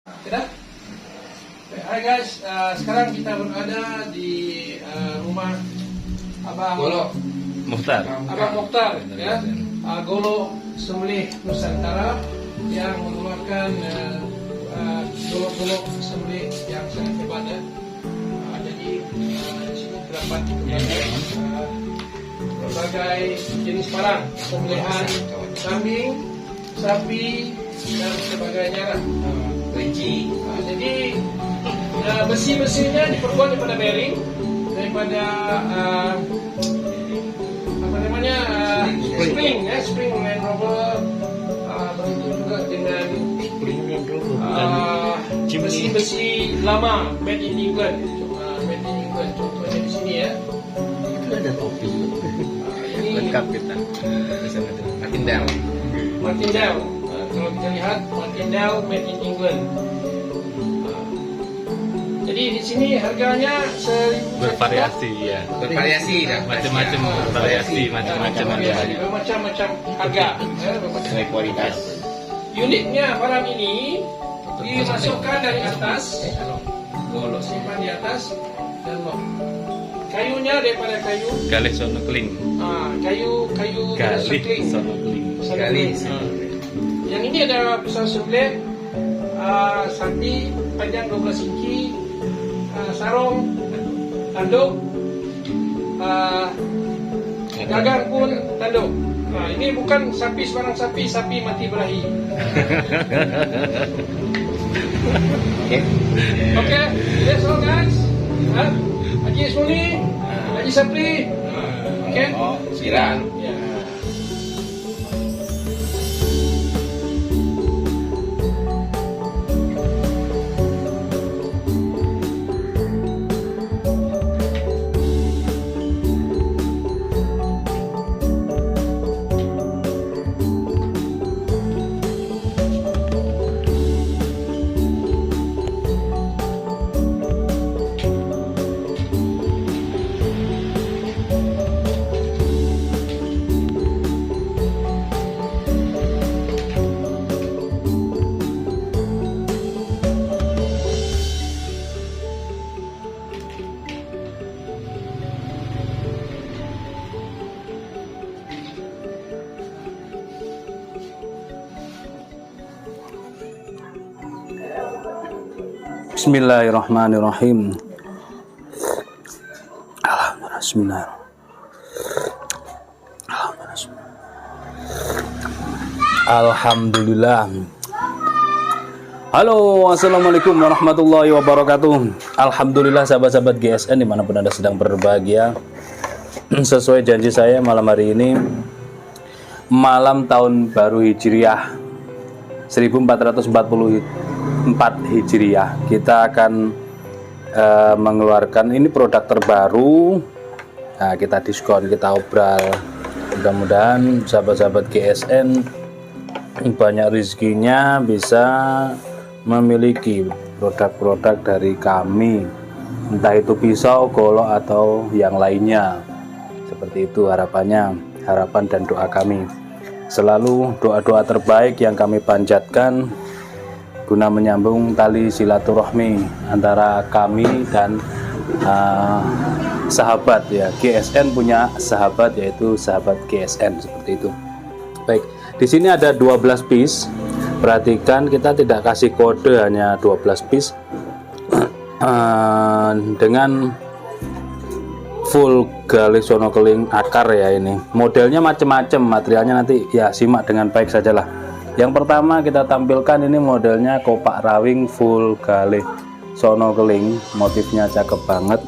Sudah? Hai guys, sekarang kita berada di rumah Abang Mukhtar. Abang Mukhtar, ya, Golo Sembelih Nusantara yang mengeluarkan golok-golok sembelih yang sangat hebat, ya. Jadi di sini terdapat berbagai jenis barang sembelihan kambing, sapi dan sebagainya. Jadi besi-besinya diperkuat daripada bearing, daripada spring Land Rover, begitu juga dengan besi-besi lama made in England. Contohnya di sini, ya. Itu ada topi. Ini Lengkap kita. Martindale. Kalau kita lihat Martindale made in England. Jadi di sini harganya Bervariasi ya. Macam-macam variasi, macam-macam ada. Bermacam-macam harga, bermacam Kualitas. Uniknya barang ini dimasukkan dari atas, golok simpan di atas dan lock. Kayunya daripada kayu Galih sono keling. kayu Galih sono keling. Yang ini ada pisau sembelih sapi panjang 12 inci, sarung, tanduk, gagang pun tanduk. Ini bukan sapi sembarang sapi mati berahi. Okay, that's all guys. Haji Ismuni, Haji Sapri. Okay. Siran. Ya. Bismillahirrahmanirrahim. Alhamdulillah. Alhamdulillah. Halo, assalamualaikum warahmatullahi wabarakatuh. Alhamdulillah sahabat-sahabat GSN dimanapun anda sedang berbahagia. Sesuai janji saya malam hari ini, malam tahun baru Hijriah 1444 Hijriah, kita akan mengeluarkan ini produk terbaru. Nah, kita diskon, kita obral. Mudah-mudahan sahabat-sahabat GSN banyak rezekinya bisa memiliki produk-produk dari kami, entah itu pisau, golok atau yang lainnya. Seperti itu harapannya, harapan dan doa kami. Selalu doa-doa terbaik yang kami panjatkan guna menyambung tali silaturahmi antara kami dan sahabat, ya. GSN punya sahabat, yaitu sahabat GSN, seperti itu. Baik, di sini ada 12 piece. Perhatikan, kita tidak kasih kode, hanya 12 piece dengan full galih sono keling akar, ya. Ini modelnya macam-macam, materialnya nanti ya simak dengan baik sajalah. Yang pertama kita tampilkan ini modelnya kopak rawing full galih sono keling, motifnya cakep banget.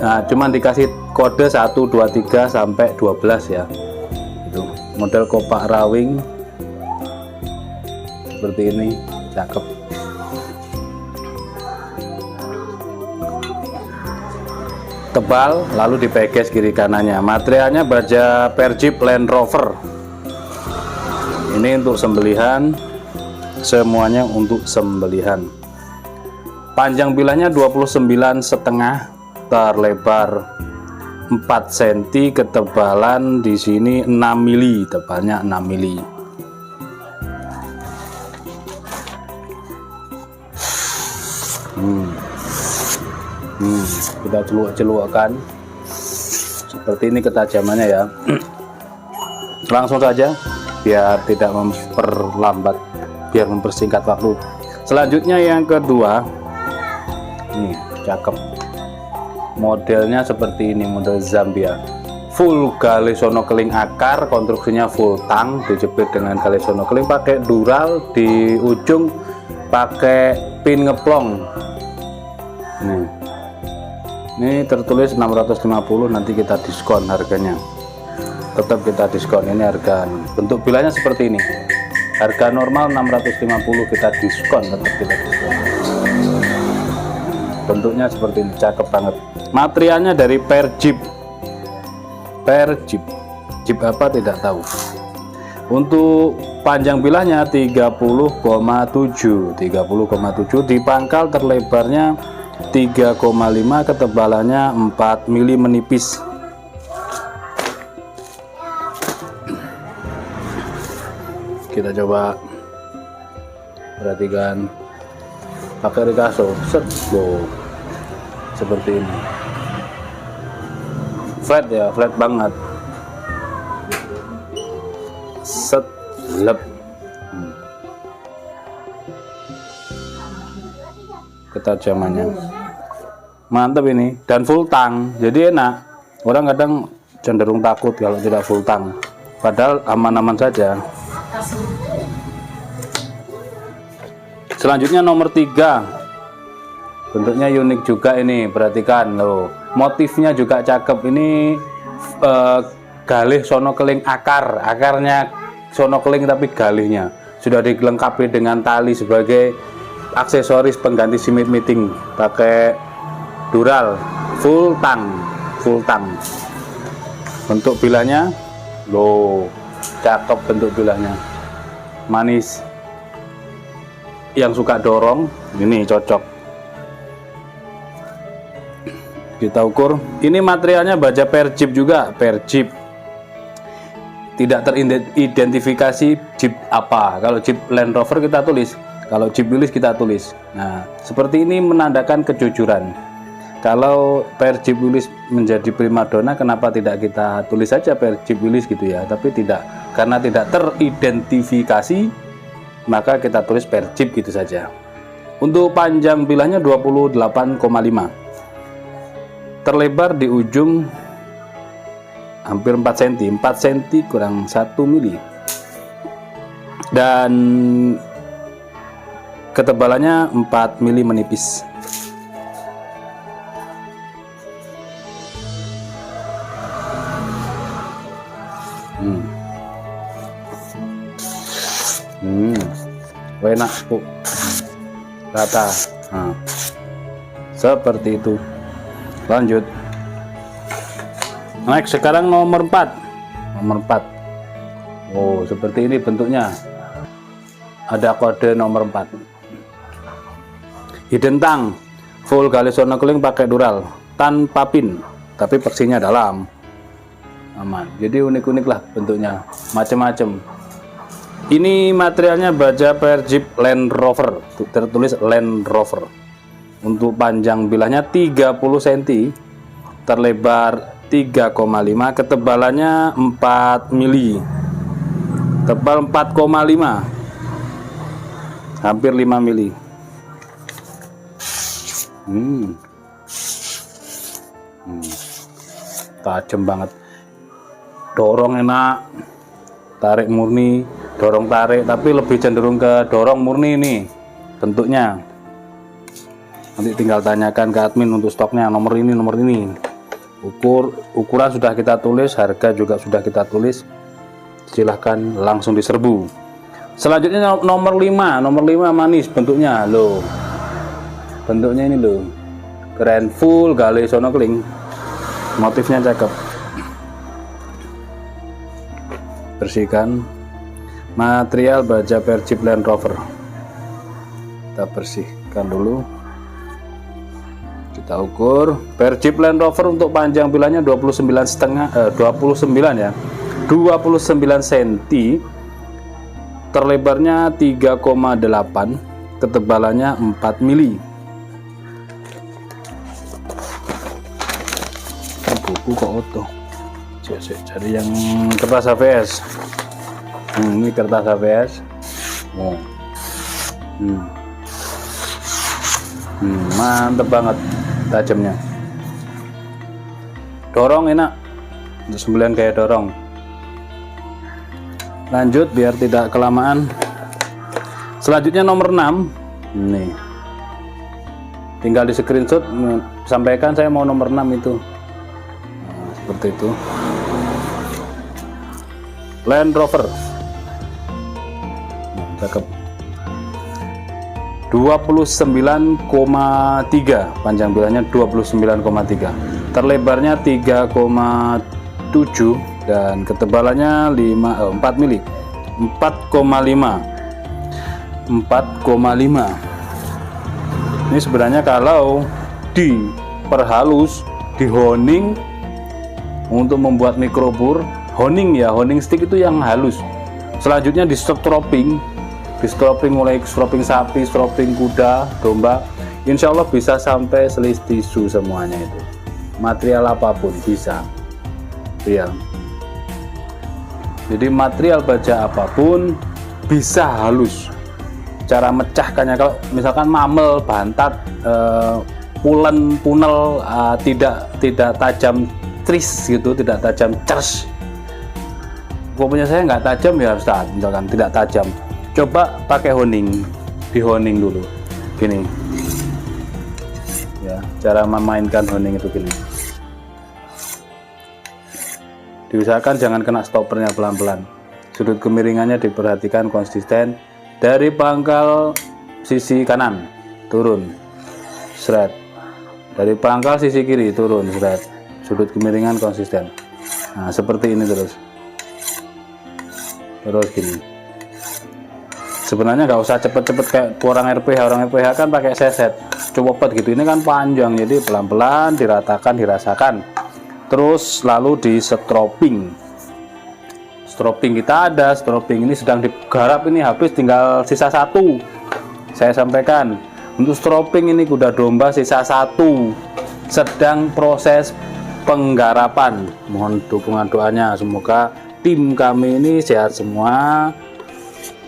Nah, cuman dikasih kode 1, 2, 3 sampai 12, ya. Itu model kopak rawing seperti ini, cakep. Tebal, lalu dipeges kiri kanannya. Materialnya baja Persib Land Rover. Ini untuk sembelihan, semuanya untuk sembelihan. Panjang bilahnya 29,5, terlebar 4 cm, ketebalan di sini 6 mili, tebalnya 6 mili. Kita celuk-celukkan seperti ini ketajamannya ya. Langsung saja biar tidak memperlambat, biar mempersingkat waktu. Selanjutnya yang kedua, nih cakep, modelnya seperti ini, model Zambia, full gali sono keling akar, konstruksinya full tang, dijepit dengan gali sono keling, pakai dural, di ujung pakai pin ngeplong. Ini tertulis 650, nanti kita diskon harganya, tetap kita diskon. Ini harga, bentuk bilanya seperti ini, harga normal 650, kita diskon, tetap kita diskon. Bentuknya seperti ini, cakep banget. Materialnya dari Perjip. Jeep apa tidak tahu. Untuk panjang bilahnya 30,7, di pangkal terlebarnya 3,5, ketebalannya 4 mili menipis. Kita coba perhatikan, pakai Ricasso, set, loh, seperti ini, flat ya, flat banget, set, lep. Ketajamannya mantap ini, dan full tang, jadi enak. Orang kadang cenderung takut kalau tidak full tang, padahal aman-aman saja. Selanjutnya nomor 3, bentuknya unik juga ini, perhatikan loh, motifnya juga cakep. Ini galih sono keling akar, akarnya sono keling tapi galihnya sudah dilengkapi dengan tali sebagai aksesoris pengganti simit meeting, pakai dural, full tang. Bentuk bilanya loh, cakep bentuk bilanya, manis. Yang suka dorong ini cocok. Kita ukur, ini materialnya baja Perjip juga, Perjip. Tidak teridentifikasi Jeep apa. Kalau Jeep Land Rover kita tulis, kalau Jeep Willys kita tulis. Nah, seperti ini menandakan kejujuran. Kalau Perjip Willys menjadi primadona, kenapa tidak kita tulis saja Perjip Willys gitu ya? Tapi tidak, karena tidak teridentifikasi, maka kita tulis Perjip gitu saja. Untuk panjang bilahnya 28,5. Terlebar di ujung hampir 4 cm, 4 cm kurang 1 mili. Dan ketebalannya 4 mili menipis. Enak Bu, rata. Nah, seperti itu. Lanjut. Next, sekarang nomor 4. Oh, seperti ini bentuknya. Ada kode nomor 4. Hidden tang, full gali sono keling pakai dural, tanpa pin, tapi peksinya dalam. Aman. Jadi unik-unik lah bentuknya, macam-macam. Ini materialnya baja Perjip Land Rover, tertulis Land Rover. Untuk panjang bilahnya 30 cm, terlebar 3,5, ketebalannya 4 mili, tebal 4,5, hampir 5 mili. Tajam banget, dorong enak, tarik murni, dorong tarik, tapi lebih cenderung ke dorong murni ini bentuknya. Nanti tinggal tanyakan ke admin untuk stoknya, nomor ini. Ukuran sudah kita tulis, harga juga sudah kita tulis. Silahkan langsung diserbu. Selanjutnya nomor 5 manis bentuknya loh. Bentuknya ini loh, keren, full gali sono keling, motifnya cakep. Bersihkan. Material baja Perjip Land Rover, kita bersihkan dulu. Kita ukur Perjip Land Rover untuk panjang bilahnya 29 ya, 29 cm, terlebarnya 3,8, ketebalannya 4 mili. buku kok utuh. Cari yang kertas HVS. Ini kertas HVS. Oh. Mantep banget tajamnya. Dorong enak, untuk sembelihan kayak dorong. Lanjut biar tidak kelamaan. Selanjutnya nomor 6. Nih, tinggal di screenshot, sampaikan saya mau nomor 6 itu. Nah, seperti itu. Land Rover. Nah, cakep. 29,3 panjang bilanya, 29,3, terlebarnya 3,7 dan ketebalannya 4 mili, 4,5. Ini sebenarnya kalau diperhalus, dihoning untuk membuat mikrobur, honing stick itu yang halus. Selanjutnya di stropping mulai stropping sapi, stropping kuda, domba, insya Allah bisa sampai sleeve tisu semuanya itu. Material apapun bisa. Ya. Jadi material baja apapun bisa halus. Cara mecahkannya, kalau misalkan mamel, bantat, punel, tidak tajam tris gitu, tidak tajam cers. Pokoknya saya nggak tajam ya Ustaz, misalkan tidak tajam. Coba pakai honing, dihoning dulu, gini. Ya, cara memainkan honing itu gini. Diusahakan jangan kena stoppernya, pelan-pelan. Sudut kemiringannya diperhatikan konsisten. Dari pangkal sisi kanan turun, seret. Dari pangkal sisi kiri turun, seret. Sudut kemiringan konsisten. Nah, seperti ini terus gini. Sebenarnya nggak usah cepet-cepet kayak orang RPH kan pakai seset, cepet gitu. Ini kan panjang, jadi pelan-pelan diratakan, dirasakan. Terus lalu di stropping kita ada stropping, ini sedang digarap, ini habis tinggal sisa 1. Saya sampaikan untuk stropping ini kuda domba sisa 1, sedang proses penggarapan. Mohon dukungan doanya, semoga tim kami ini sehat semua,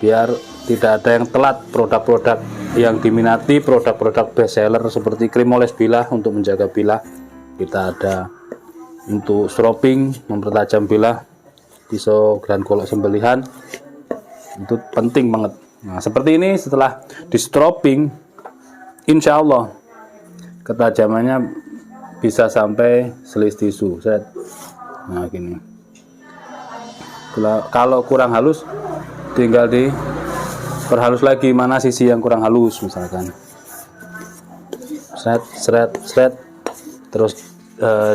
biar tidak ada yang telat. Produk-produk yang diminati, produk-produk best seller seperti krim oles bilah untuk menjaga bilah, kita ada. Untuk stropping, mempertajam bilah, pisau dan golok sembelihan, itu penting banget. Nah, seperti ini setelah di stropping, insya Allah ketajamannya bisa sampai selis tisu. Nah, gini. Kalau kurang halus, tinggal diperhalus lagi, mana sisi yang kurang halus misalkan. Seret, terus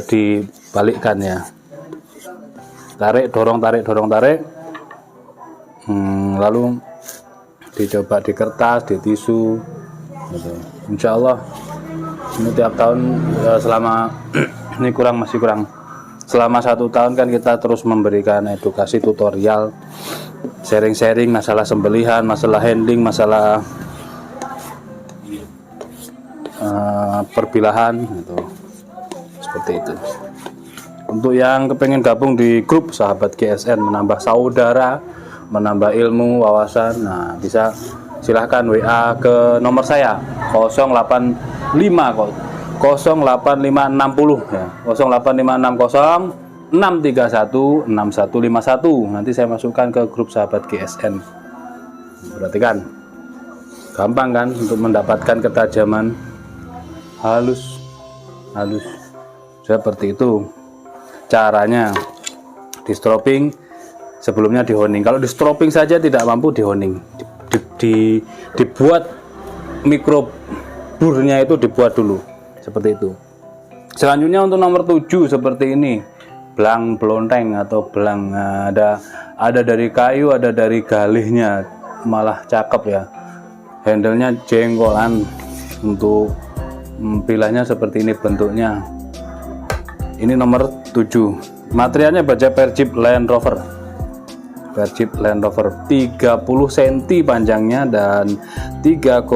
dibalikkan ya. Tarik, dorong, lalu dicoba di kertas, di tisu gitu. Insya Allah ini tiap tahun selama ini masih kurang selama 1 tahun kan kita terus memberikan edukasi, tutorial, sharing masalah sembelihan, masalah handling, masalah perbilahan gitu. Seperti itu. Untuk yang kepengen gabung di grup sahabat GSN, menambah saudara, menambah ilmu, wawasan, nah bisa silahkan WA ke nomor saya 085 ya, 08560 631 6151. Nanti saya masukkan ke grup sahabat GSN. Perhatikan, gampang kan untuk mendapatkan ketajaman halus seperti itu caranya. Di stropping sebelumnya dihoning. Kalau di stropping saja tidak mampu dihoning, dibuat mikroburnya itu dibuat dulu seperti itu. Selanjutnya untuk nomor 7 seperti ini, belang belonteng atau belang, ada dari kayu, ada dari galihnya, malah cakep ya. Handlenya jenggolan, untuk bilahnya seperti ini bentuknya. Ini nomor 7. Materialnya baja Persib Land Rover. 30 cm panjangnya dan 3,6,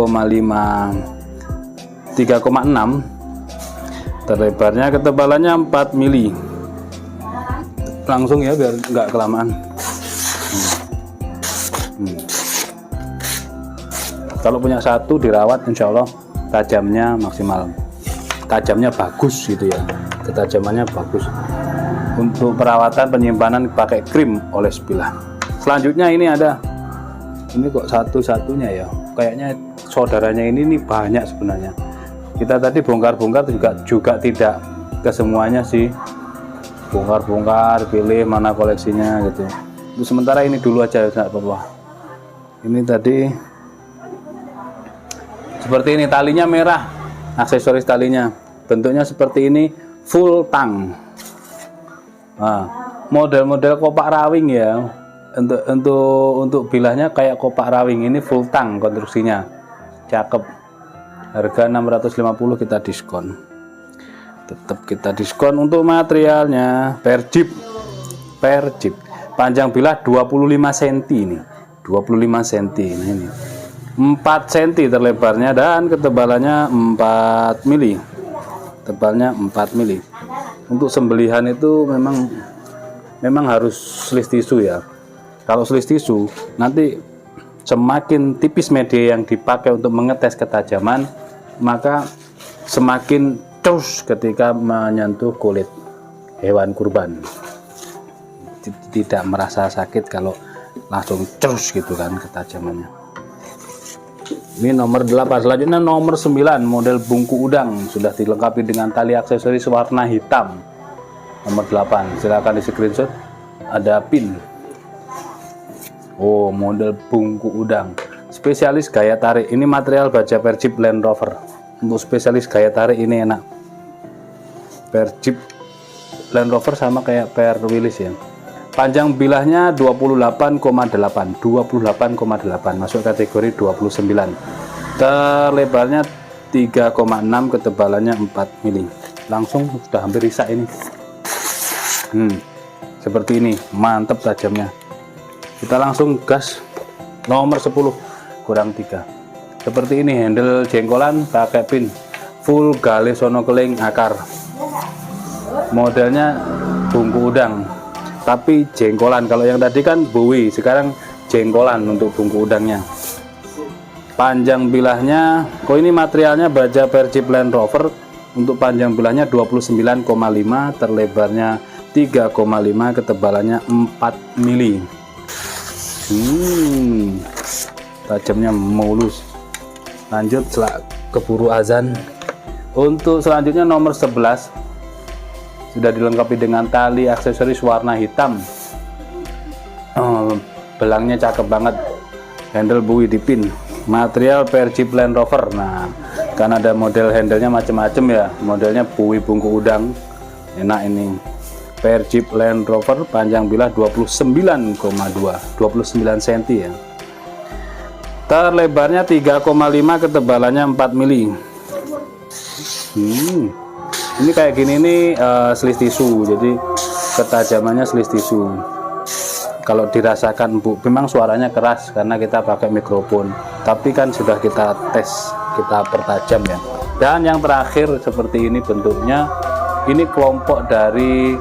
Terlebarnya ketebalannya 4 mili. Langsung ya biar nggak kelamaan. Kalau punya satu dirawat, insya Allah tajamnya maksimal. Tajamnya bagus gitu ya. Ketajamannya bagus. Untuk perawatan penyimpanan pakai krim oles bilah. Selanjutnya ini ada. Ini kok satu-satunya ya. Kayaknya saudaranya ini banyak sebenarnya. Kita tadi bongkar-bongkar juga tidak kesemuanya sih. Bongkar-bongkar, pilih mana koleksinya gitu. Untuk sementara ini dulu aja, enggak apa-apa. Ini tadi seperti ini, talinya merah, aksesoris talinya. Bentuknya seperti ini, full tang. Nah, model-model kopak rawing ya. Untuk bilahnya kayak kopak rawing, ini full tang konstruksinya. Cakep. Harga 650 kita diskon. Tetap kita diskon. Untuk materialnya per jeep. Panjang bilah 25 cm ini. 25 cm. Nah ini. 4 cm terlebarnya dan ketebalannya 4 mili. Tebalnya 4 mili. Untuk sembelihan itu memang harus slis tisu ya. Kalau slis tisu nanti semakin tipis media yang dipakai untuk mengetes ketajaman, maka semakin cus ketika menyentuh kulit hewan kurban. Tidak merasa sakit kalau langsung cus gitu kan ketajamannya. Ini nomor 8. Selanjutnya nomor 9, model bungku udang, sudah dilengkapi dengan tali aksesoris warna hitam. Nomor 8, silakan di screenshot, ada pin. Oh, model bungku udang, spesialis gaya tarik. Ini material baja per jeep Land Rover. Untuk spesialis gaya tarik ini enak. Per jeep Land Rover sama kayak per Willys ya. Panjang bilahnya 28,8 masuk kategori 29. Terlebarnya 3,6, ketebalannya 4 mili. Langsung sudah hampir risak ini. Seperti ini, mantap tajamnya. Kita langsung gas. Nomor 10 kurang 3. Seperti ini, handle jengkolan pakai pin, full gale sono keling akar. Modelnya bungku udang, tapi jengkolan. Kalau yang tadi kan buwi, sekarang jengkolan untuk bungku udangnya. Panjang bilahnya, ini materialnya baja per jeep Land Rover. Untuk panjang bilahnya 29,5, terlebarnya 3,5, ketebalannya 4 mili. Tajamnya mulus. Lanjut, keburu azan. Untuk selanjutnya nomor 11, sudah dilengkapi dengan tali aksesoris warna hitam. Belangnya cakep banget. Handle buwi dipin. Material per jeep Land Rover. Nah, kan ada model handlenya macam-macam ya. Modelnya buwi bungku udang. Enak ini. Per jeep Land Rover, panjang bilah 29,2, 29 cm ya. Terlebarnya 3,5, ketebalannya 4 mili. Ini kayak gini nih, slis tisu, jadi ketajamannya slis tisu. Kalau dirasakan empuk, memang suaranya keras karena kita pakai mikrofon, tapi kan sudah kita tes, kita pertajam ya. Dan yang terakhir seperti ini bentuknya. Ini kelompok dari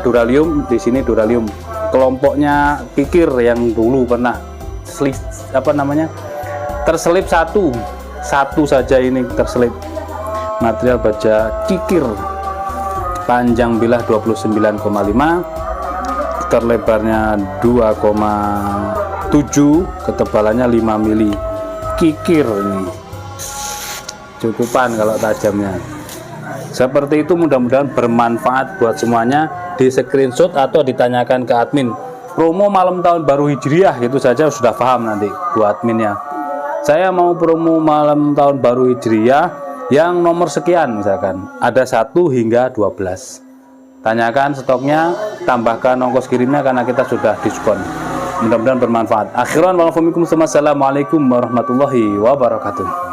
duralium. Di sini duralium, kelompoknya kikir yang dulu pernah terselip satu saja. Ini terselip material baja kikir. Panjang bilah 29,5, terlebarnya 2,7, ketebalannya 5 mili. Kikir ini cukupan kalau tajamnya. Seperti itu, mudah-mudahan bermanfaat buat semuanya. Di screenshot atau ditanyakan ke admin. Promo malam tahun baru Hijriah itu saja sudah paham nanti buat adminnya. Saya mau promo malam tahun baru Hijriah yang nomor sekian, misalkan ada 1 hingga 12. Tanyakan stoknya, tambahkan ongkos kirimnya karena kita sudah diskon. Mudah-mudahan bermanfaat. Akhiran, wassalamualaikum warahmatullahi wabarakatuh.